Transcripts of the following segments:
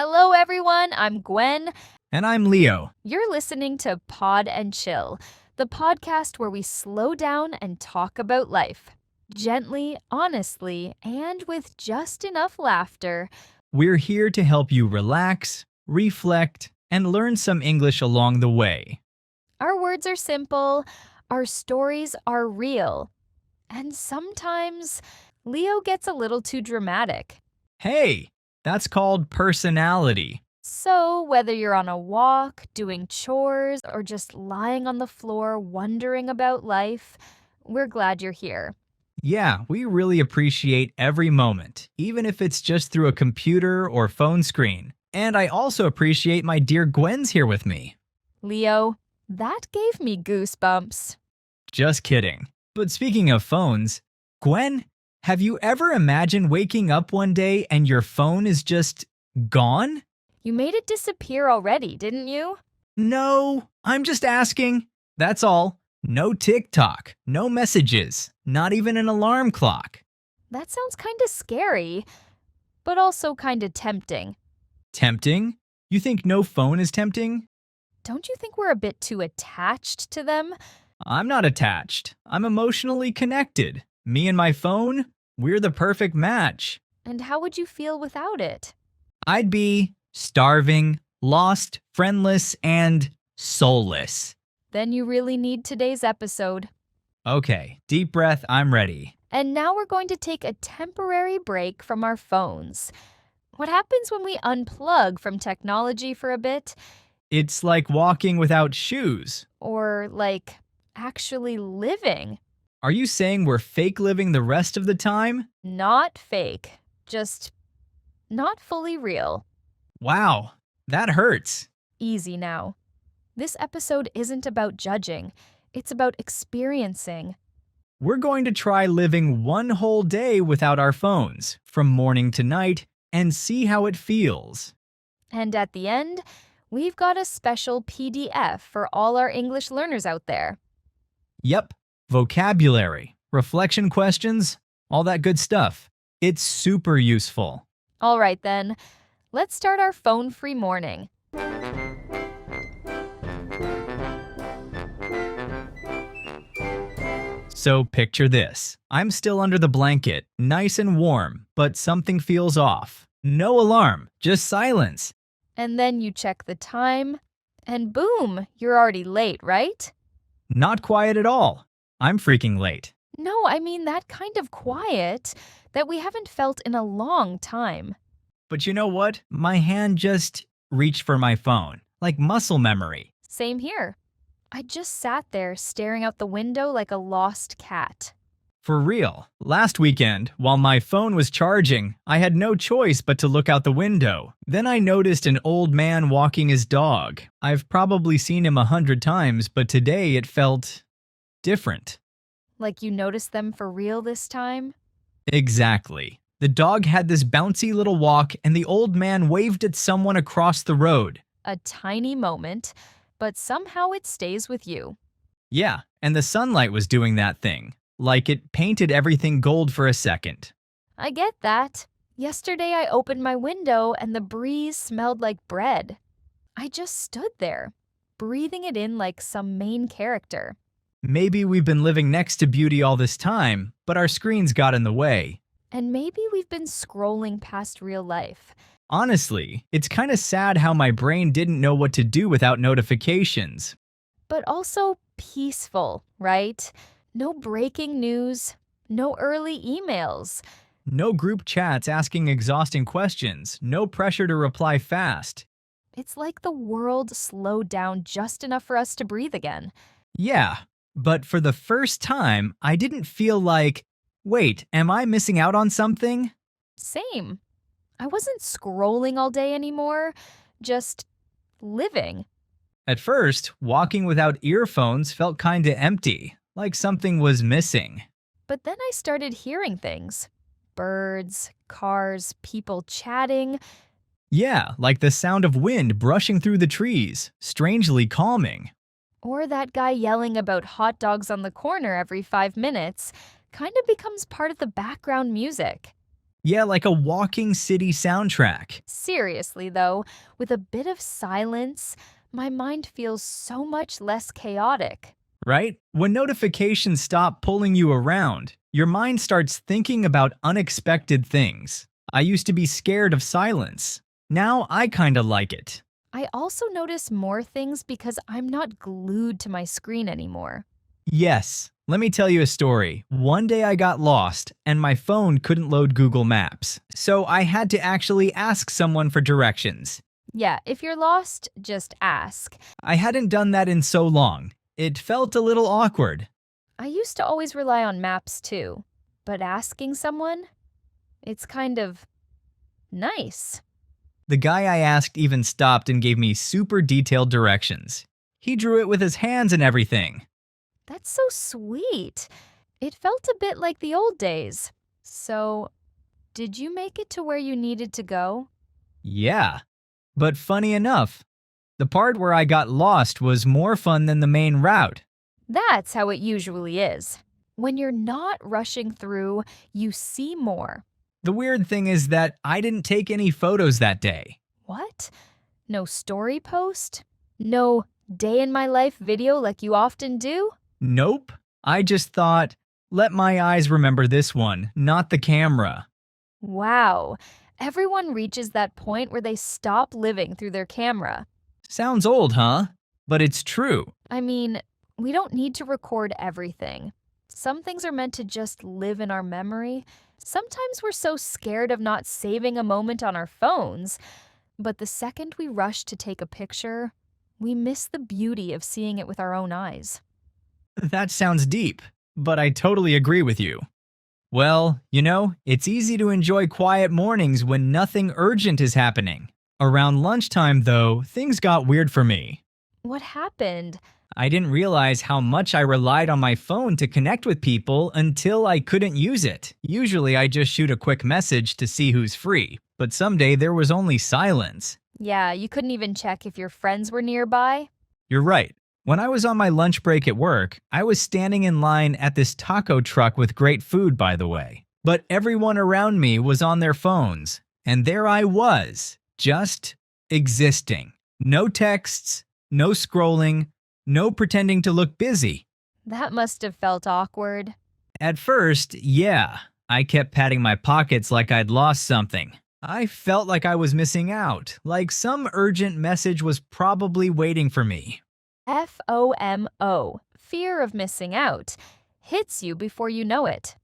Hello, everyone. I'm Gwen. And I'm Leo. You're listening to Pod and Chill, the podcast where we slow down and talk about life. Gently, honestly, and with just enough laughter. We're here to help you relax, reflect, and learn some English along the way. Our words are simple, our stories are real. And sometimes Leo gets a little too dramatic. Hey, that's called personality. So, whether you're on a walk, doing chores, or just lying on the floor wondering about life, we're glad you're here. Yeah, we really appreciate every moment, even if it's just through a computer or phone screen. And I also appreciate my dear Gwen's here with me. Leo, that gave me goosebumps. Just kidding. But speaking of phones, Gwen, have you ever imagined waking up one day and your phone is just gone? You made it disappear already, didn't you? No, I'm just asking. That's all. No TikTok, no messages, not even an alarm clock. That sounds kinda scary, but also kinda tempting. Tempting? You think no phone is tempting? Don't you think we're a bit too attached to them? I'm not attached. I'm emotionally connected. Me and my phone, we're the perfect match. And how would you feel without it? I'd be starving, lost, friendless, and soulless. Then you really need today's episode. Okay, deep breath, I'm ready. And now we're going to take a temporary break from our phones. What happens when we unplug from technology for a bit? It's like walking without shoes. Or, like, actually living? Are you saying we're fake living the rest of the time? Not fake. Just not fully real. Wow, that hurts. Easy now. This episode isn't about judging. It's about experiencing. We're going to try living one whole day without our phones, from morning to night, and see how it feels. And at the end, we've got a special PDF for all our English learners out there. Yep, vocabulary, reflection questions, all that good stuff. It's super useful. All right then, let's start our phone-free morning. So picture this. I'm still under the blanket, nice and warm, but something feels off. No alarm, just silence. And then you check the time, and boom, you're already late, right? Not quiet at all. I'm freaking late. No, I mean that kind of quiet that we haven't felt in a long time. But you know what? My hand just reached for my phone, like muscle memory. Same here. I just sat there staring out the window like a lost cat. For real. Last weekend, while my phone was charging, I had no choice but to look out the window. Then I noticed an old man walking his dog. I've probably seen him 100 times, but today it felt different. Like you noticed them for real this time? Exactly. The dog had this bouncy little walk, and the old man waved at someone across the road. A tiny moment, but somehow it stays with you. Yeah, and the sunlight was doing that thing. Like it painted everything gold for a second. I get that. Yesterday I opened my window and the breeze smelled like bread. I just stood there, breathing it in like some main character. Maybe we've been living next to beauty all this time, but our screens got in the way. And maybe we've been scrolling past real life. Honestly, it's kind of sad how my brain didn't know what to do without notifications. But also peaceful, right? No breaking news, no early emails. No group chats asking exhausting questions, no pressure to reply fast. It's like the world slowed down just enough for us to breathe again. Yeah, but for the first time, I didn't feel like, wait, am I missing out on something? Same. I wasn't scrolling all day anymore, just living. At first, walking without earphones felt kinda empty, like something was missing. But then I started hearing things. Birds, cars, people chatting. Yeah, like the sound of wind brushing through the trees, strangely calming. Or that guy yelling about hot dogs on the corner every 5 minutes kind of becomes part of the background music. Yeah, like a walking city soundtrack. Seriously, though, with a bit of silence, my mind feels so much less chaotic. Right? When notifications stop pulling you around, your mind starts thinking about unexpected things. I used to be scared of silence. Now I kinda like it. I also notice more things because I'm not glued to my screen anymore. Yes, let me tell you a story. One day I got lost and my phone couldn't load Google Maps, so I had to actually ask someone for directions. Yeah, if you're lost, just ask. I hadn't done that in so long. It felt a little awkward. I used to always rely on maps too, but asking someone, it's kind of nice. The guy I asked even stopped and gave me super detailed directions. He drew it with his hands and everything. That's so sweet. It felt a bit like the old days. So, did you make it to where you needed to go? Yeah. But funny enough, the part where I got lost was more fun than the main route. That's how it usually is. When you're not rushing through, you see more. The weird thing is that I didn't take any photos that day. What? No story post? No day in my life video like you often do? Nope. I just thought, let my eyes remember this one, not the camera. Wow. Everyone reaches that point where they stop living through their camera. Sounds old, huh? But it's true. I mean, we don't need to record everything. Some things are meant to just live in our memory. Sometimes we're so scared of not saving a moment on our phones, but the second we rush to take a picture, we miss the beauty of seeing it with our own eyes. That sounds deep, but I totally agree with you. Well, it's easy to enjoy quiet mornings when nothing urgent is happening. Around lunchtime, though, things got weird for me. What happened? I didn't realize how much I relied on my phone to connect with people until I couldn't use it. Usually I just shoot a quick message to see who's free, but someday there was only silence. Yeah, you couldn't even check if your friends were nearby? You're right. When I was on my lunch break at work, I was standing in line at this taco truck with great food, by the way. But everyone around me was on their phones, and there I was, just existing. No texts, no scrolling, no pretending to look busy. That must have felt awkward. At first, yeah, I kept patting my pockets like I'd lost something. I felt like I was missing out, like some urgent message was probably waiting for me. FOMO, fear of missing out, hits you before you know it.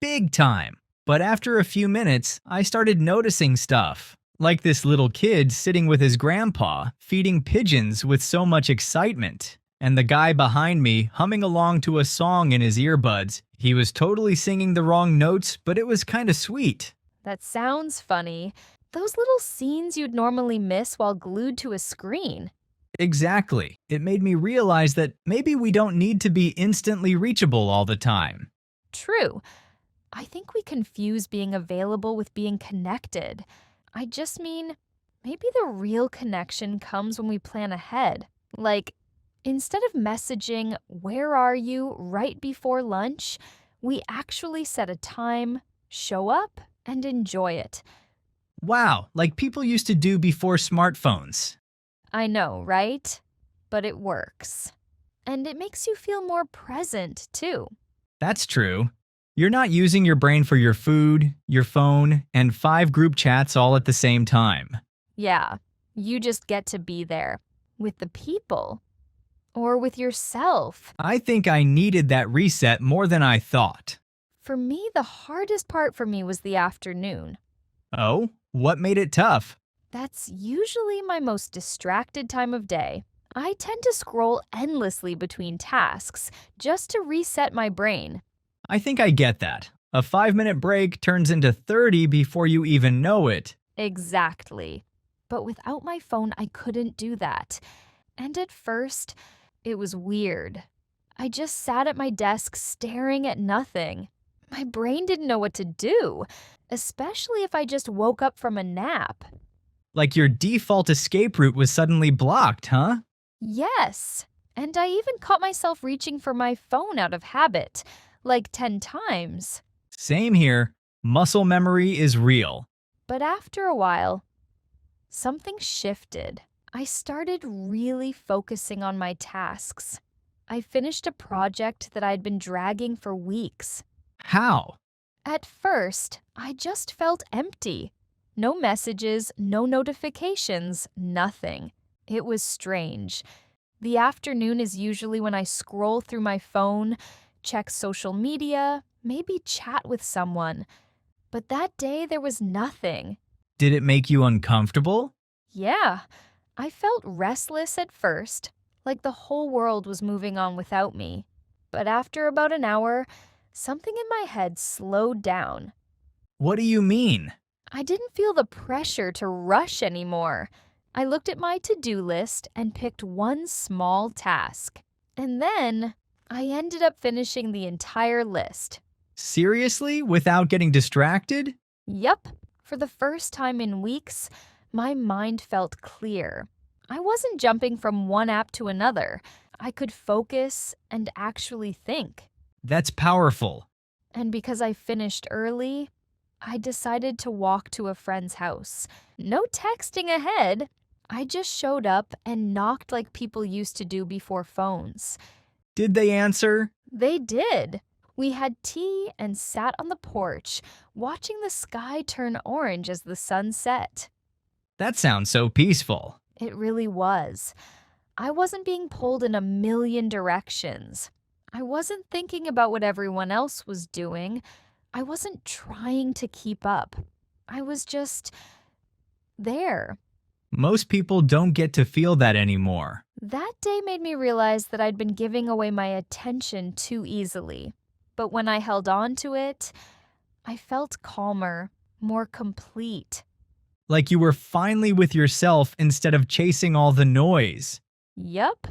Big time. But after a few minutes, I started noticing stuff. Like this little kid sitting with his grandpa, feeding pigeons with so much excitement. And the guy behind me humming along to a song in his earbuds. He was totally singing the wrong notes, but it was kinda sweet. That sounds funny. Those little scenes you'd normally miss while glued to a screen. Exactly. It made me realize that maybe we don't need to be instantly reachable all the time. True. I think we confuse being available with being connected. I just mean, maybe the real connection comes when we plan ahead. Like, instead of messaging, "Where are you?" right before lunch, we actually set a time, show up, and enjoy it. Wow, like people used to do before smartphones. I know, right? But it works. And it makes you feel more present, too. That's true. You're not using your brain for your food, your phone, and 5 group chats all at the same time. Yeah, you just get to be there with the people or with yourself. I think I needed that reset more than I thought. For me, the hardest part for me was the afternoon. Oh, what made it tough? That's usually my most distracted time of day. I tend to scroll endlessly between tasks just to reset my brain. I think I get that. A 5-minute break turns into 30 before you even know it. Exactly. But without my phone, I couldn't do that. And at first, it was weird. I just sat at my desk staring at nothing. My brain didn't know what to do, especially if I just woke up from a nap. Like your default escape route was suddenly blocked, huh? Yes. And I even caught myself reaching for my phone out of habit, like 10 times. Same here. Muscle memory is real. But after a while, something shifted. I started really focusing on my tasks. I finished a project that I'd been dragging for weeks. How? At first, I just felt empty. No messages, no notifications, nothing. It was strange. The afternoon is usually when I scroll through my phone, check social media, maybe chat with someone. But that day there was nothing. Did it make you uncomfortable? Yeah, I felt restless at first, like the whole world was moving on without me. But after about an hour, something in my head slowed down. What do you mean? I didn't feel the pressure to rush anymore. I looked at my to-do list and picked one small task. And then I ended up finishing the entire list. Seriously? Without getting distracted? Yup, for the first time in weeks, my mind felt clear. I wasn't jumping from one app to another. I could focus and actually think. That's powerful. And because I finished early, I decided to walk to a friend's house. No texting ahead. I just showed up and knocked like people used to do before phones. Did they answer? They did. We had tea and sat on the porch, watching the sky turn orange as the sun set. That sounds so peaceful. It really was. I wasn't being pulled in a million directions. I wasn't thinking about what everyone else was doing. I wasn't trying to keep up. I was just there. Most people don't get to feel that anymore. That day made me realize that I'd been giving away my attention too easily. But when I held on to it, I felt calmer, more complete. Like you were finally with yourself instead of chasing all the noise. Yup.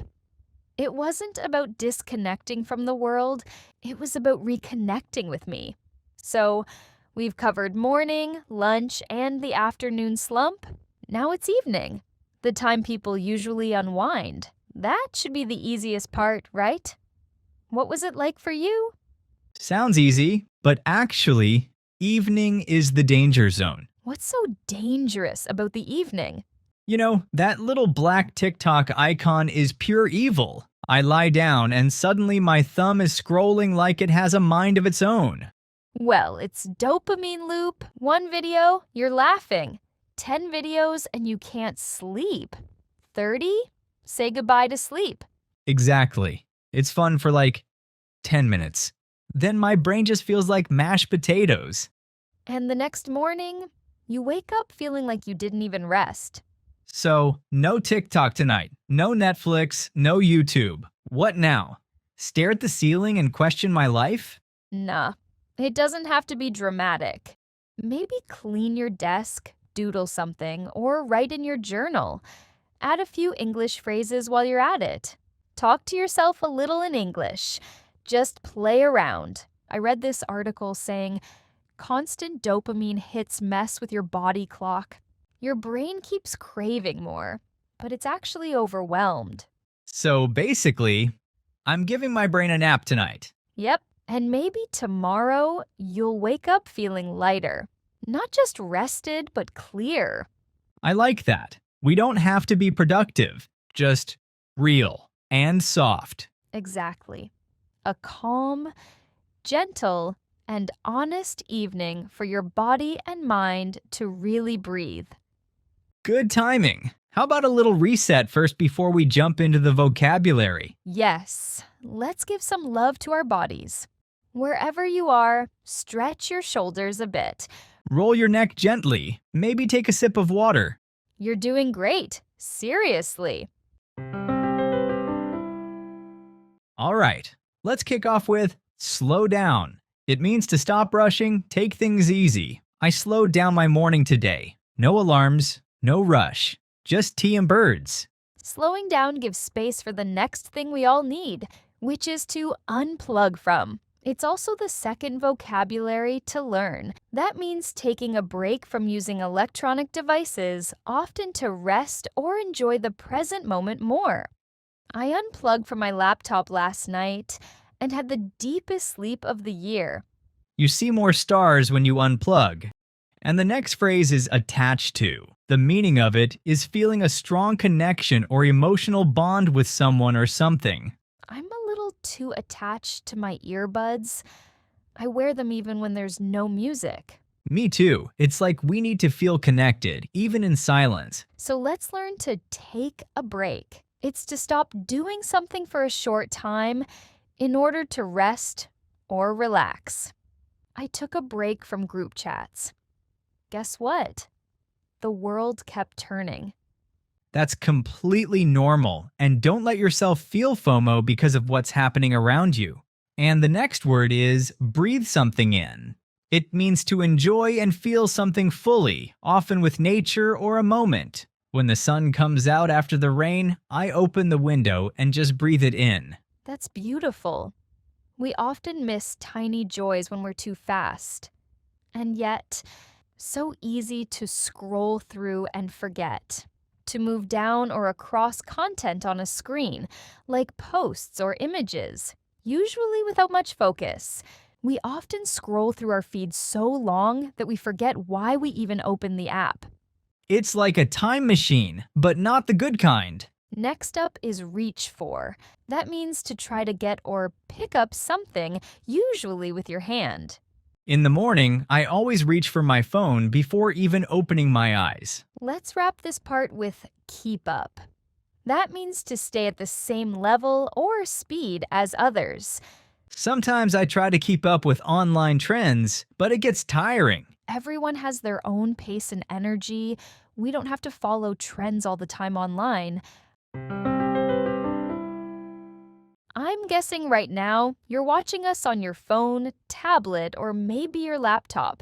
It wasn't about disconnecting from the world, it was about reconnecting with me. So, we've covered morning, lunch, and the afternoon slump. Now it's evening, the time people usually unwind. That should be the easiest part, right? What was it like for you? Sounds easy, but actually, evening is the danger zone. What's so dangerous about the evening? You know, that little black TikTok icon is pure evil. I lie down and suddenly my thumb is scrolling like it has a mind of its own. Well, it's dopamine loop. 1 video, you're laughing. 10 videos and you can't sleep. 30? Say goodbye to sleep. Exactly. It's fun for like 10 minutes. Then my brain just feels like mashed potatoes. And the next morning, you wake up feeling like you didn't even rest. So, no TikTok tonight, no Netflix, no YouTube. What now? Stare at the ceiling and question my life? Nah, it doesn't have to be dramatic. Maybe clean your desk, doodle something, or write in your journal. Add a few English phrases while you're at it. Talk to yourself a little in English. Just play around. I read this article saying, constant dopamine hits mess with your body clock. Your brain keeps craving more, but it's actually overwhelmed. So basically, I'm giving my brain a nap tonight. Yep, and maybe tomorrow you'll wake up feeling lighter. Not just rested, but clear. I like that. We don't have to be productive, just real and soft. Exactly. A calm, gentle, and honest evening for your body and mind to really breathe. Good timing. How about a little reset first before we jump into the vocabulary? Yes, let's give some love to our bodies. Wherever you are, stretch your shoulders a bit. Roll your neck gently. Maybe take a sip of water. You're doing great. Seriously. All right, let's kick off with slow down. It means to stop rushing, take things easy. I slowed down my morning today. No alarms, no rush, just tea and birds. Slowing down gives space for the next thing we all need, which is to unplug from. It's also the second vocabulary to learn. That means taking a break from using electronic devices, often to rest or enjoy the present moment more. I unplugged from my laptop last night and had the deepest sleep of the year. You see more stars when you unplug. And the next phrase is attached to. The meaning of it is feeling a strong connection or emotional bond with someone or something. I'm a little too attached to my earbuds. I wear them even when there's no music. Me too. It's like we need to feel connected, even in silence. So let's learn to take a break. It's to stop doing something for a short time in order to rest or relax. I took a break from group chats. Guess what? The world kept turning. That's completely normal, and don't let yourself feel FOMO because of what's happening around you. And the next word is breathe something in. It means to enjoy and feel something fully, often with nature or a moment. When the sun comes out after the rain, I open the window and just breathe it in. That's beautiful. We often miss tiny joys when we're too fast. And yet, so easy to scroll through and forget. To move down or across content on a screen, like posts or images, usually without much focus. We often scroll through our feeds so long that we forget why we even opened the app. It's like a time machine, but not the good kind. Next up is reach for. That means to try to get or pick up something, usually with your hand. In the morning, I always reach for my phone before even opening my eyes. Let's wrap this part with keep up. That means to stay at the same level or speed as others. Sometimes I try to keep up with online trends, but it gets tiring. Everyone has their own pace and energy. We don't have to follow trends all the time online. I'm guessing right now you're watching us on your phone, tablet, or maybe your laptop.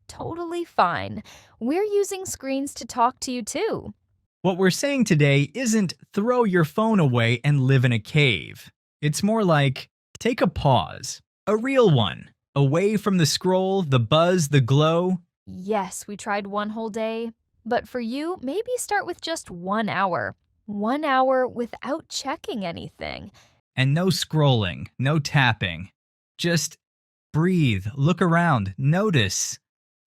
Totally fine. We're using screens to talk to you too. What we're saying today isn't throw your phone away and live in a cave. It's more like take a pause, a real one, away from the scroll, the buzz, the glow. Yes, we tried one whole day. But for you, maybe start with just 1 hour. 1 hour without checking anything. And no scrolling, no tapping. Just breathe, look around, notice.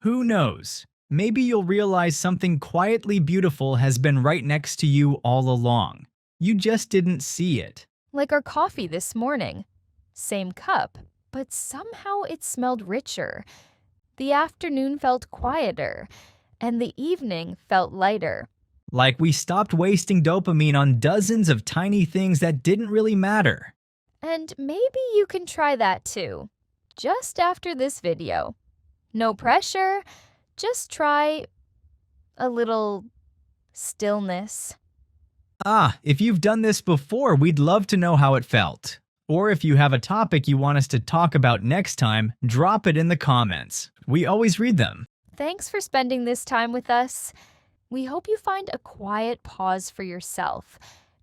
Who knows? Maybe you'll realize something quietly beautiful has been right next to you all along. You just didn't see it. Like our coffee this morning. Same cup, but somehow it smelled richer. The afternoon felt quieter, and the evening felt lighter. Like we stopped wasting dopamine on dozens of tiny things that didn't really matter. And maybe you can try that too, just after this video. No pressure, just try a little stillness. If you've done this before, we'd love to know how it felt. Or if you have a topic you want us to talk about next time, drop it in the comments. We always read them. Thanks for spending this time with us. We hope you find a quiet pause for yourself,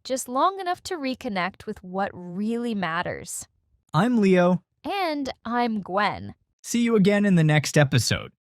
just long enough to reconnect with what really matters. I'm Leo. And I'm Gwen. See you again in the next episode.